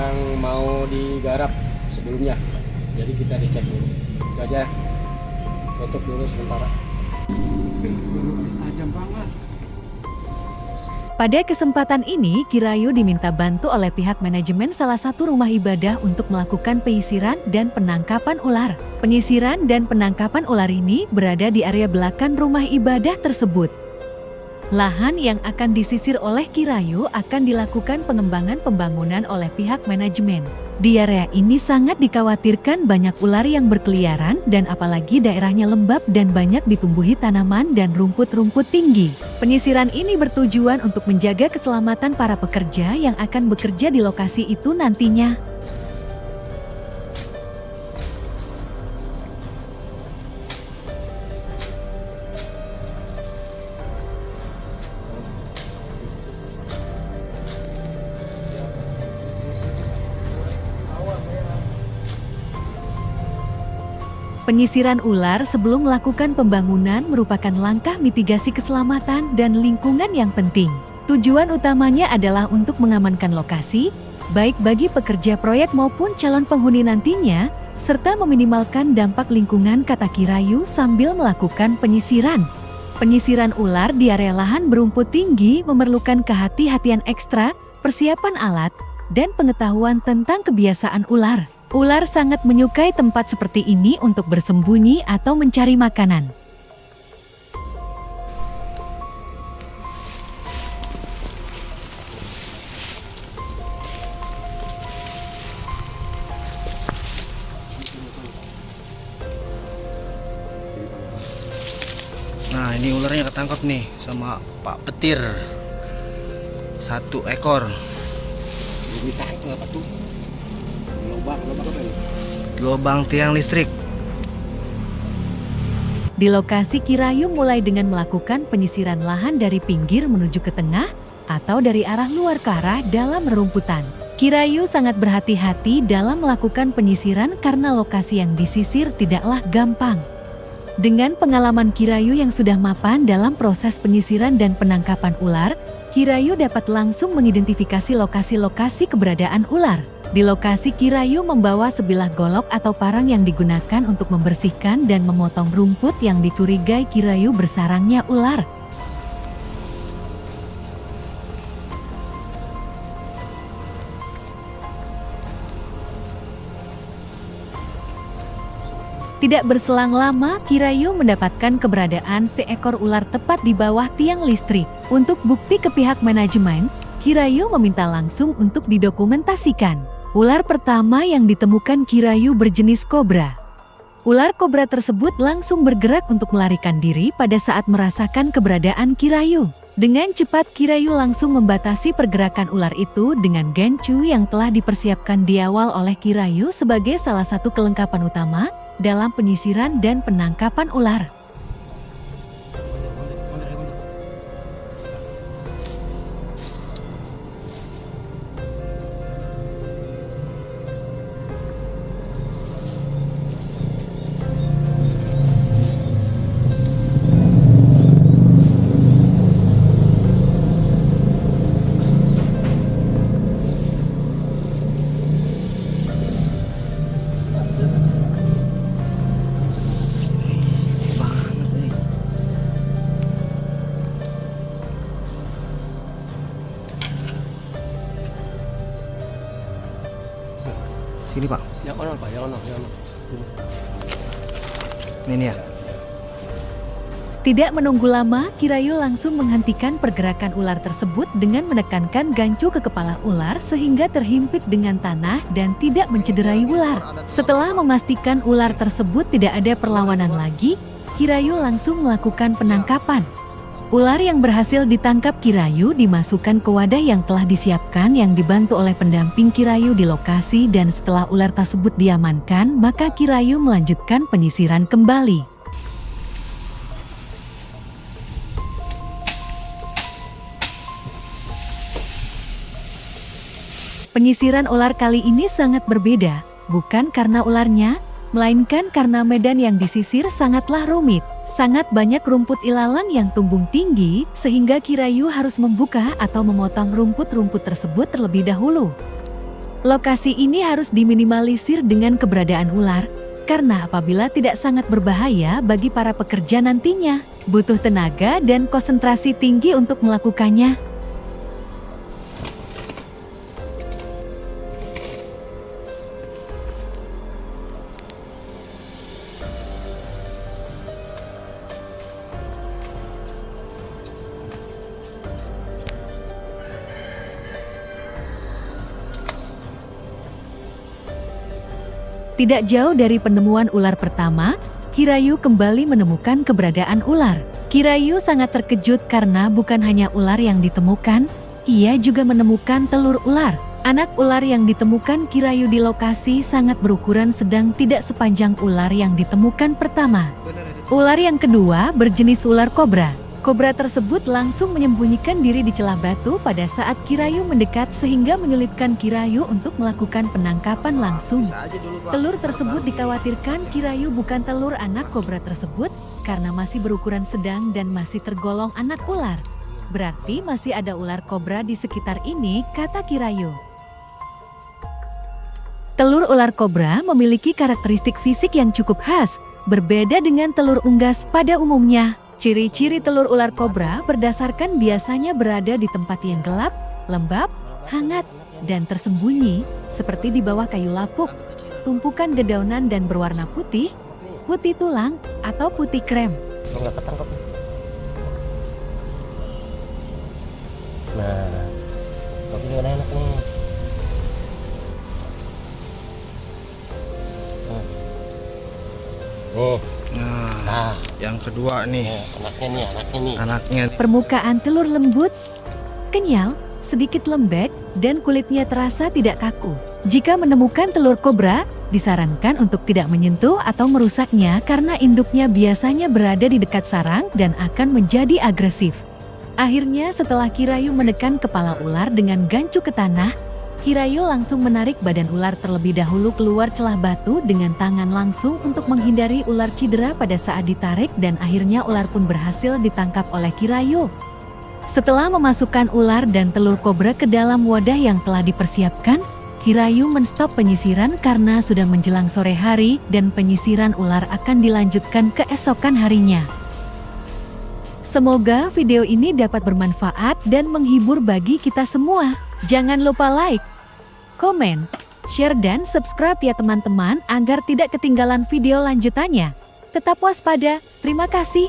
yang mau digarap sebelumnya. Jadi kita dicek dulu. Itu aja. Tutup dulu sementara. Tajam banget. Pada kesempatan ini, Kirayu diminta bantu oleh pihak manajemen salah satu rumah ibadah untuk melakukan penyisiran dan penangkapan ular. Penyisiran dan penangkapan ular ini berada di area belakang rumah ibadah tersebut. Lahan yang akan disisir oleh Kirayu akan dilakukan pengembangan pembangunan oleh pihak manajemen. Di area ini sangat dikhawatirkan banyak ular yang berkeliaran dan apalagi daerahnya lembab dan banyak ditumbuhi tanaman dan rumput-rumput tinggi. Penyisiran ini bertujuan untuk menjaga keselamatan para pekerja yang akan bekerja di lokasi itu nantinya. Penyisiran ular sebelum melakukan pembangunan merupakan langkah mitigasi keselamatan dan lingkungan yang penting. Tujuan utamanya adalah untuk mengamankan lokasi, baik bagi pekerja proyek maupun calon penghuni nantinya, serta meminimalkan dampak lingkungan, kata Kirayu sambil melakukan penyisiran. Penyisiran ular di area lahan berumput tinggi memerlukan kehati-hatian ekstra, persiapan alat, dan pengetahuan tentang kebiasaan ular. Ular sangat menyukai tempat seperti ini untuk bersembunyi atau mencari makanan. Nah, ini ularnya ketangkap nih sama Pak Petir. 1 ekor. Ini tangkap apa tuh? Lubang apa ini? Lubang tiang listrik. Di lokasi, Kirayu mulai dengan melakukan penyisiran lahan dari pinggir menuju ke tengah atau dari arah luar ke arah dalam rerumputan. Kirayu sangat berhati-hati dalam melakukan penyisiran karena lokasi yang disisir tidaklah gampang. Dengan pengalaman Kirayu yang sudah mapan dalam proses penyisiran dan penangkapan ular, Kirayu dapat langsung mengidentifikasi lokasi-lokasi keberadaan ular. Di lokasi, Kirayu membawa sebilah golok atau parang yang digunakan untuk membersihkan dan memotong rumput yang dicurigai Kirayu bersarangnya ular. Tidak berselang lama, Kirayu mendapatkan keberadaan seekor ular tepat di bawah tiang listrik. Untuk bukti ke pihak manajemen, Kirayu meminta langsung untuk didokumentasikan. Ular pertama yang ditemukan Kirayu berjenis kobra. Ular kobra tersebut langsung bergerak untuk melarikan diri pada saat merasakan keberadaan Kirayu. Dengan cepat, Kirayu langsung membatasi pergerakan ular itu dengan gencu yang telah dipersiapkan di awal oleh Kirayu sebagai salah satu kelengkapan utama dalam penyisiran dan penangkapan ular. Sini Pak. Yang ono Pak, yang ono. Ini ya. Tidak menunggu lama, Kirayu langsung menghentikan pergerakan ular tersebut dengan menekankan gancu ke kepala ular sehingga terhimpit dengan tanah dan tidak mencederai ular. Setelah memastikan ular tersebut tidak ada perlawanan lagi, Kirayu langsung melakukan penangkapan. Ular yang berhasil ditangkap Kirayu dimasukkan ke wadah yang telah disiapkan yang dibantu oleh pendamping Kirayu di lokasi, dan setelah ular tersebut diamankan, maka Kirayu melanjutkan penyisiran kembali. Penyisiran ular kali ini sangat berbeda, bukan karena ularnya, melainkan karena medan yang disisir sangatlah rumit. Sangat banyak rumput ilalang yang tumbung tinggi, sehingga Kirayu harus membuka atau memotong rumput-rumput tersebut terlebih dahulu. Lokasi ini harus diminimalisir dengan keberadaan ular, karena apabila tidak sangat berbahaya bagi para pekerja nantinya, butuh tenaga dan konsentrasi tinggi untuk melakukannya. Tidak jauh dari penemuan ular pertama, Kirayu kembali menemukan keberadaan ular. Kirayu sangat terkejut karena bukan hanya ular yang ditemukan, ia juga menemukan telur ular. Anak ular yang ditemukan Kirayu di lokasi sangat berukuran sedang, tidak sepanjang ular yang ditemukan pertama. Ular yang kedua berjenis ular kobra. Kobra tersebut langsung menyembunyikan diri di celah batu pada saat Kirayu mendekat sehingga menyulitkan Kirayu untuk melakukan penangkapan langsung. Telur tersebut dikhawatirkan Kirayu bukan telur anak kobra tersebut karena masih berukuran sedang dan masih tergolong anak ular. Berarti masih ada ular kobra di sekitar ini, kata Kirayu. Telur ular kobra memiliki karakteristik fisik yang cukup khas, berbeda dengan telur unggas pada umumnya. Ciri-ciri telur ular kobra berdasarkan biasanya berada di tempat yang gelap, lembab, hangat, dan tersembunyi, seperti di bawah kayu lapuk, tumpukan dedaunan dan berwarna putih, putih tulang, atau putih krem. Nggak ketangkep. Nah, tapi ini udah enak nih. Nah, yang kedua nih. Anaknya nih. Anaknya. Permukaan telur lembut, kenyal, sedikit lembek, dan kulitnya terasa tidak kaku. Jika menemukan telur kobra, disarankan untuk tidak menyentuh atau merusaknya karena induknya biasanya berada di dekat sarang dan akan menjadi agresif. Akhirnya setelah Kirayu menekan kepala ular dengan gancu ke tanah, Kirayu langsung menarik badan ular terlebih dahulu keluar celah batu dengan tangan langsung untuk menghindari ular cedera pada saat ditarik, dan akhirnya ular pun berhasil ditangkap oleh Kirayu. Setelah memasukkan ular dan telur kobra ke dalam wadah yang telah dipersiapkan, Kirayu menstop penyisiran karena sudah menjelang sore hari dan penyisiran ular akan dilanjutkan keesokan harinya. Semoga video ini dapat bermanfaat dan menghibur bagi kita semua. Jangan lupa like, komen, share, dan subscribe ya teman-teman agar tidak ketinggalan video lanjutannya. Tetap waspada, terima kasih.